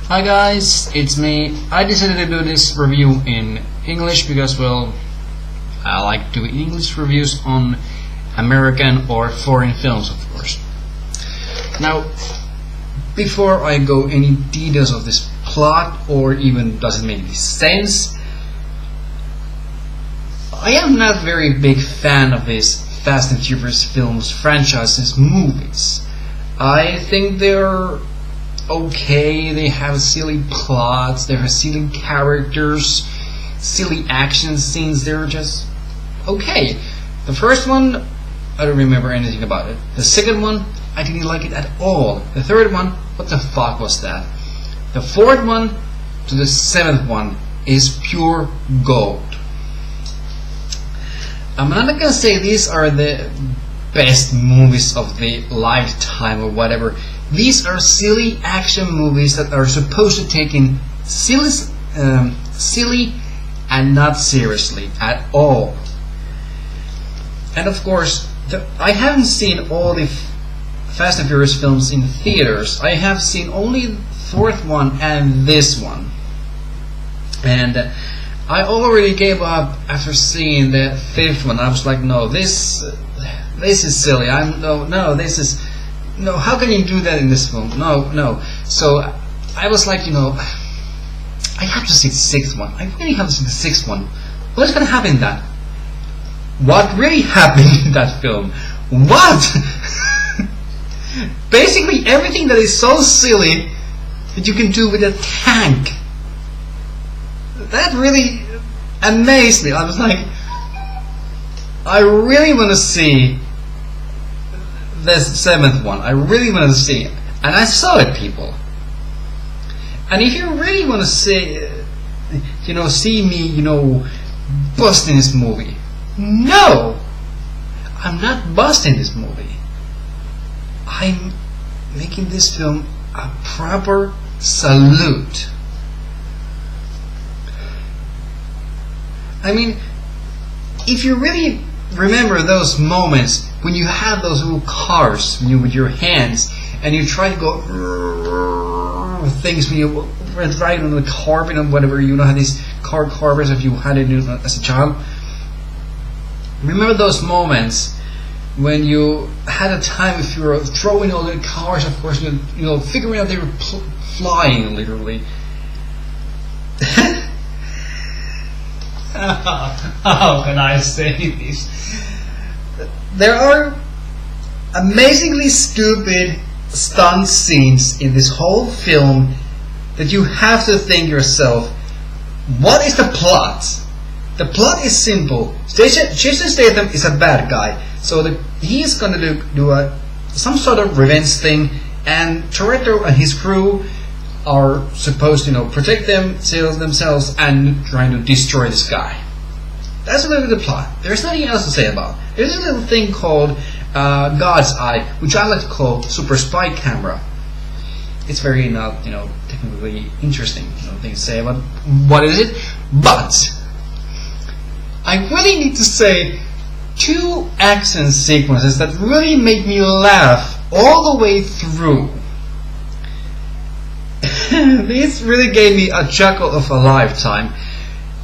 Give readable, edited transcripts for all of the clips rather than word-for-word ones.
Hi guys, it's me. I decided to do this review in English because, well, I like doing English reviews on American or foreign films, of course. Now, before I go any details of this plot, or even does it make any sense, I am not very big fan of these Fast and Furious films, franchises, movies. I think they're okay, they have silly plots, they have silly characters, silly action scenes, they're just okay. The first one, I don't remember anything about it. The second one, I didn't like it at all. The third one, what the fuck was that? The fourth one to the seventh one is pure gold. I'm not gonna say these are the best movies of the lifetime or whatever. These are silly action movies that are supposed to take in silly and not seriously at all. And of course, I haven't seen all the Fast and Furious films in theaters. I have seen only the fourth one and this one. And I already gave up after seeing the fifth one. I was like, no, this is silly. No, how can you do that in this film? No. So I was like, I have to see the sixth one. I really have to see the sixth one. What's going to happen in that? What really happened in that film? What? Basically everything that is so silly that you can do with a tank. That really amazed me. I was like, I really want to see the seventh one. I really want to see it, and I saw it, people. And if you really want to see me, busting this movie, no, I'm not busting this movie. I'm making this film a proper salute. I mean, if you really remember those moments when you have those little cars with your hands and you try to go things when you ride on the carpet or whatever, how these car carpets if you had it as a child. Remember those moments when you had a time if you were throwing all the cars, of course, figuring out they were flying literally. How can I say this? There are amazingly stupid stunt scenes in this whole film that you have to think yourself, what is the plot? The plot is simple. Jason Statham is a bad guy, so he is going to do some sort of revenge thing, and Toretto and his crew are supposed to protect themselves and trying to destroy this guy. That's a little bit of the plot. There's nothing else to say about. There's a little thing called God's Eye, which I like to call Super Spy Camera. It's very not technically interesting thing to say about what is it, but I really need to say two action sequences that really make me laugh all the way through. This really gave me a chuckle of a lifetime,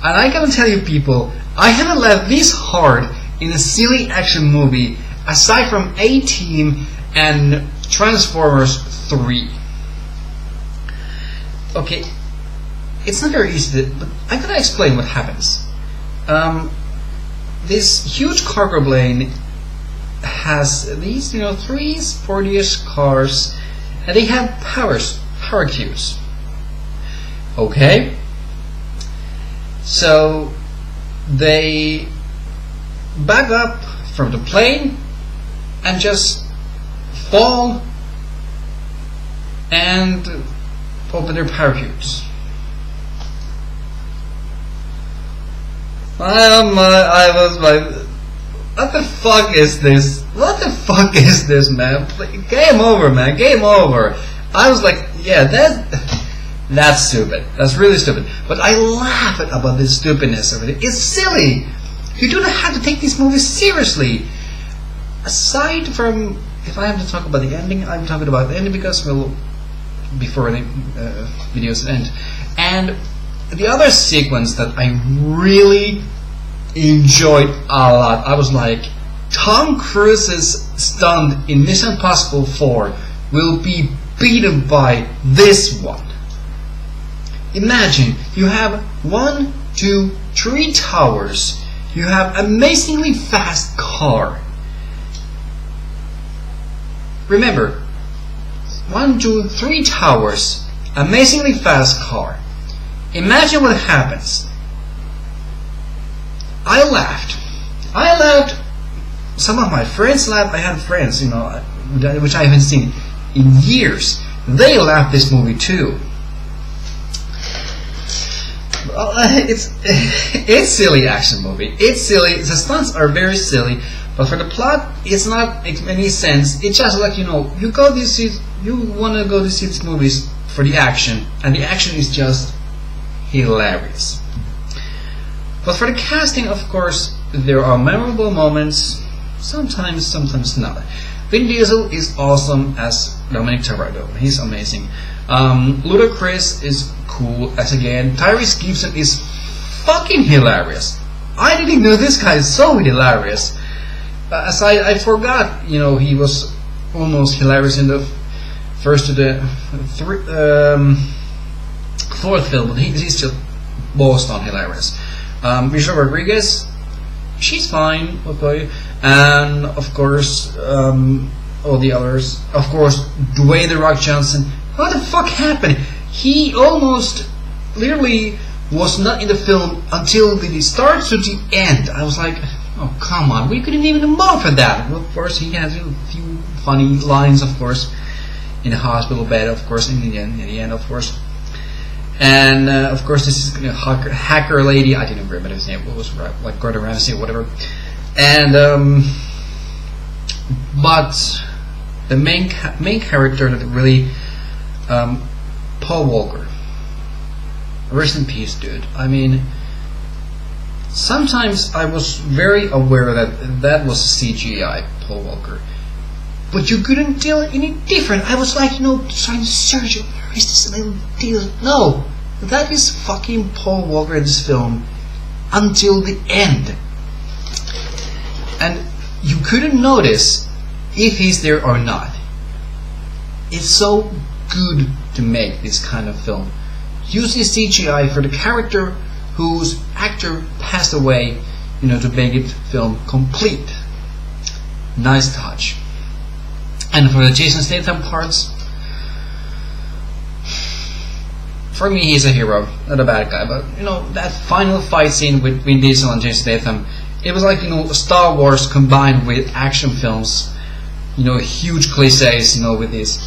and I gotta tell you, people, I haven't laughed this hard in a silly action movie aside from A-Team and Transformers 3. Okay, it's not very easy, but I gotta explain what happens. This huge cargo plane has these, 3 sporty-ish cars, and they have power cubes. Okay, so they back up from the plane and just fall and open their power cubes. I was like, what the fuck is this? What the fuck is this, man? Game over, man. Game over. I was like, yeah, that's stupid. That's really stupid. But I laugh about this stupidness of it. It's silly. You do not have to take these movies seriously. Aside from, if I have to talk about the ending, I'm talking about the ending because, well, before the videos end. And the other sequence that I really enjoyed a lot, I was like, Tom Cruise's stunt in Mission Impossible 4 will be beaten by this one. Imagine you have 1, 2, 3 towers. You have amazingly fast car. Remember, 1, 2, 3 towers, amazingly fast car. Imagine what happens. I laughed. Some of my friends laughed. I had friends, you know, which I haven't seen in years. They laughed this movie too. Well, it's silly action movie. It's silly. The stunts are very silly, but for the plot, it's not make any sense. It's just like, you know, you want to go to see these movies for the action, and the action is just hilarious. But for the casting, of course, there are memorable moments. Sometimes not. Vin Diesel is awesome as Dominic Toretto. He's amazing. Ludacris is cool as again. Tyrese Gibson is fucking hilarious. I didn't know this guy is so hilarious. As I forgot, you know, he was almost hilarious in the first to the fourth film, but he's just bossed on hilarious. Michelle Rodriguez, she's fine, okay. And of course, all the others. Of course, Dwayne "The Rock" Johnson. What the fuck happened? He almost literally was not in the film until the start to the end. I was like, oh come on, we couldn't even move for that. Well, of course, he has a few funny lines, of course, in the hospital bed, of course, in the end, of course. And of course, this is a hacker lady. I didn't remember his name. What was it, like Gordon Ramsay or whatever. And but the main character that really, Paul Walker. Rest in peace, dude. I mean, sometimes I was very aware that was CGI, Paul Walker, but you couldn't tell any different. I was like, you know, trying to search. Where is this little deal? No, that is fucking Paul Walker in this film until the end, and you couldn't notice if he's there or not. It's so good to make this kind of film. Using CGI for the character whose actor passed away, you know, to make it film complete. Nice touch. And for the Jason Statham parts, for me he's a hero, not a bad guy. But you know, that final fight scene with Vin Diesel and Jason Statham, it was like, you know, Star Wars combined with action films. You know, huge cliches, you know, with these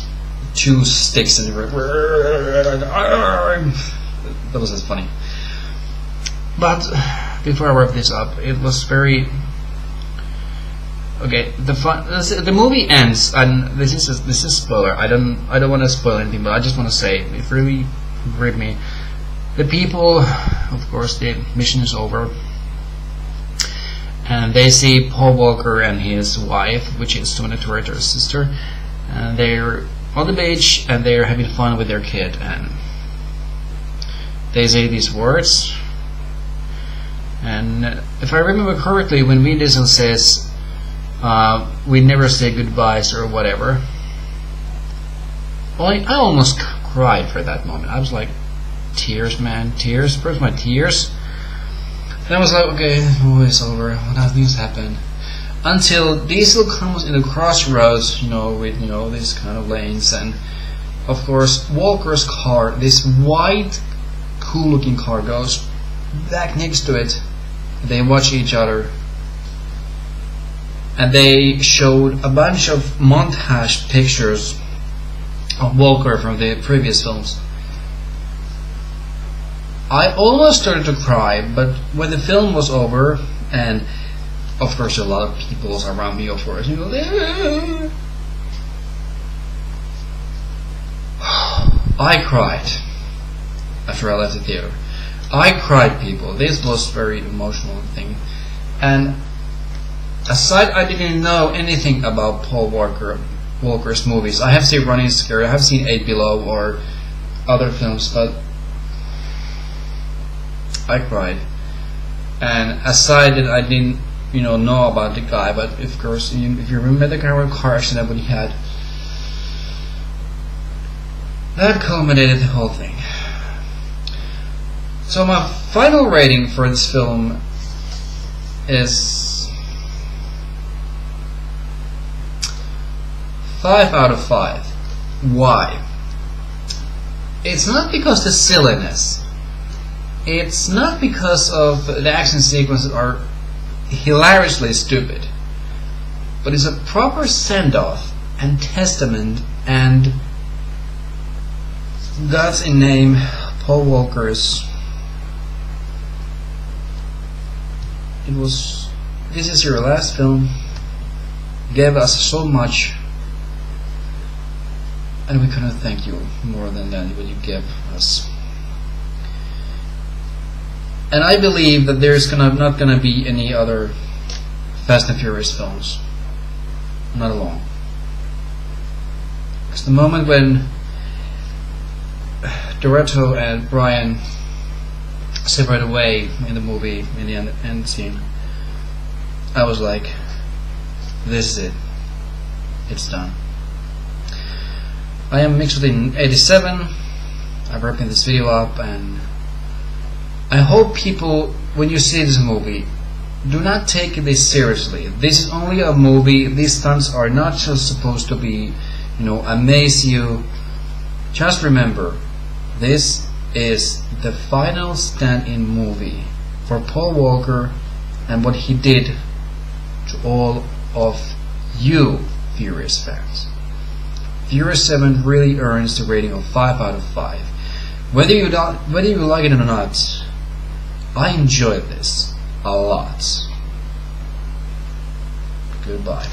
2 sticks and that was just funny. But before I wrap this up, it was very okay. The movie ends, and this is spoiler. I don't want to spoil anything, but I just want to say it really gripped me. The people, of course, the mission is over, and they see Paul Walker and his wife, which is Dominic Toretto's sister, and they're on the beach and they're having fun with their kid, and they say these words. And if I remember correctly, when Vin Diesel says, "We never say goodbyes" or whatever, well, I almost cried for that moment. I was like, tears, man, tears. Where's my tears? And I was like, okay, oh, it's over. What else needs to happen? Until Diesel comes in the crossroads, you know, with, you know, these kind of lanes, and of course Walker's car, this white, cool-looking car, goes back next to it. They watch each other, and they showed a bunch of montage pictures of Walker from the previous films. I almost started to cry, but when the film was over, and of course a lot of people around me, of course, you know, I cried after I left the theater. I cried, people. This was a very emotional thing. And aside, I didn't know anything about Paul Walker Walker's movies. I have seen Running Scared, I have seen 8 Below or other films, but I cried. And aside that I didn't know about the guy, but of course if you remember the car accident that he had, that culminated the whole thing. So my final rating for this film is 5 out of 5. Why? It's not because the silliness. It's not because of the action sequences are hilariously stupid. But it's a proper send-off and testament and God's in name, Paul Walker's. This is your last film. You gave us so much, and we couldn't thank you more than that what you gave us. And I believe that there's not gonna be any other Fast and Furious films. Not long. Because the moment when Dorotto and Brian separate away in the movie, in the end scene, I was like, this is it. It's done. I am Mixutin87. I'm wrapping this video up, and I hope people, when you see this movie, do not take this seriously. This is only a movie. These stunts are not just supposed to be, amaze you. Just remember, this is the final stand-in movie for Paul Walker and what he did to all of you Furious fans. Furious 7 really earns the rating of 5 out of 5. Whether you like it or not, I enjoyed this a lot. Goodbye.